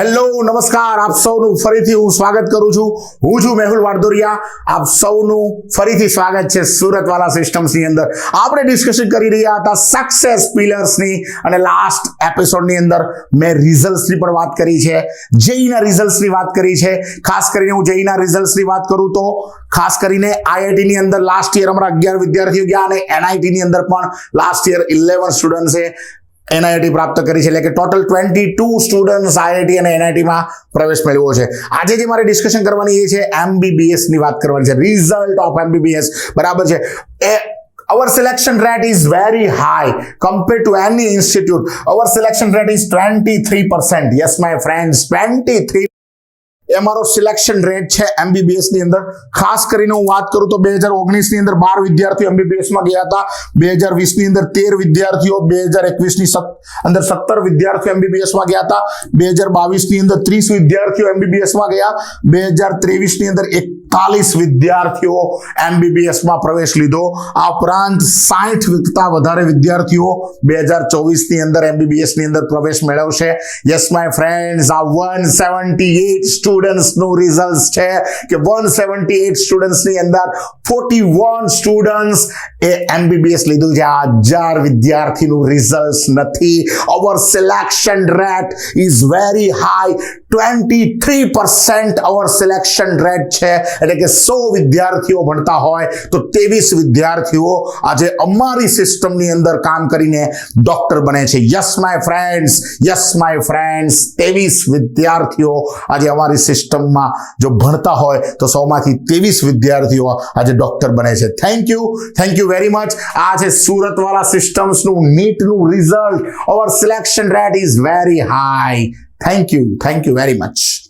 Hello નમસ્કાર, આપ સૌનું ફરીથી હું સ્વાગત કરું છું. હું છું મેહુલ વાડદોરિયા. આપ સૌનું ફરીથી સ્વાગત છે સુરતવાલા સિસ્ટમ્સની અંદર. આપણે ડિસ્કશન કરી રહ્યા હતા સક્સેસ પિલર્સની અને લાસ્ટ એપિસોડની અંદર મેં રિઝલ્ટ્સની પણ વાત કરી છે, જેઈના રિઝલ્ટ્સની વાત કરી છે. ખાસ કરીને હું જેઈના રિઝલ્ટ્સની વાત કરું તો ખાસ કરીને આઈઆઈટીની અંદર લાસ્ટ યર અમારા 11 વિદ્યાર્થીઓ ગયા અને એનઆઈટીની અંદર પણ લાસ્ટ યર 11 સ્ટુડન્ટ્સે એનઆઈટી પ્રાપ્ત કરી છે, એટલે કે ટોટલ 22 સ્ટુડન્ટ્સ આઈઆઈટી અને એનઆઈટીમાં પ્રવેશ મેળવ્યો છે. આજે જે મારે ડિસ્કશન કરવાની એ છે એમબીબીએસ ની વાત કરવાની છે, રિઝલ્ટ ઓફ એમબીબીએસ. બરાબર છે. Our selection rate is very high compared to any institute. Our selection rate is 23%. Yes, my friends, 23%. એ મારો સિલેક્શન રેટ છે એમબીબીએસ ની અંદર. ખાસ કરીને હું વાત કરું તો 2019 ની અંદર 12 વિદ્યાર્થીઓ એમબીબીએસ માં ગયા હતા, 2020 ની અંદર 13 વિદ્યાર્થીઓ, 2021 ની અંદર 17 વિદ્યાર્થીઓ એમબીબીએસ માં ગયા હતા, 2022 ની અંદર 30 વિદ્યાર્થીઓ એમબીબીએસ માં ગયા, 2023 ની અંદર 41 વિદ્યાર્થીઓ એમબીબીએસ માં પ્રવેશ લીધો. આ ઉપરાંત 60 કરતા વધારે વિદ્યાર્થીઓ 2024 ની અંદર એમબીબીએસ ની અંદર પ્રવેશ મેળવશે. યસ માય ફ્રેન્ડ્સ, આ 178 સ્ટુડન્ટ્સ નું રિઝલ્ટ છે કે 178 સ્ટુડન્ટ્સ ની અંદર 41 સ્ટુડન્ટ્સ એ એમબીબીએસ લીધું છે. આ 1000 વિદ્યાર્થીનું રિઝલ્ટ નથી. અવર selection rate is very high, 23% hour selection rate છે. એટલે કે 100 વિદ્યાર્થીઓ ભણતા હોય તો 23 વિદ્યાર્થીઓ આજે અમારી સિસ્ટમની અંદર કામ કરીને ડોક્ટર બને છે. Yes my friends, yes my friends, 23 વિદ્યાર્થીઓ આજે અમારી સિસ્ટમમાં જો ભણતા હોય તો 100 માંથી 23 વિદ્યાર્થીઓ આજે ડોક્ટર બને છે. Thank you very much. આ છે સુરતવાલા સિસ્ટમ્સનું નીટનું રિઝલ્ટ. Our selection rate is very high. Thank you very much.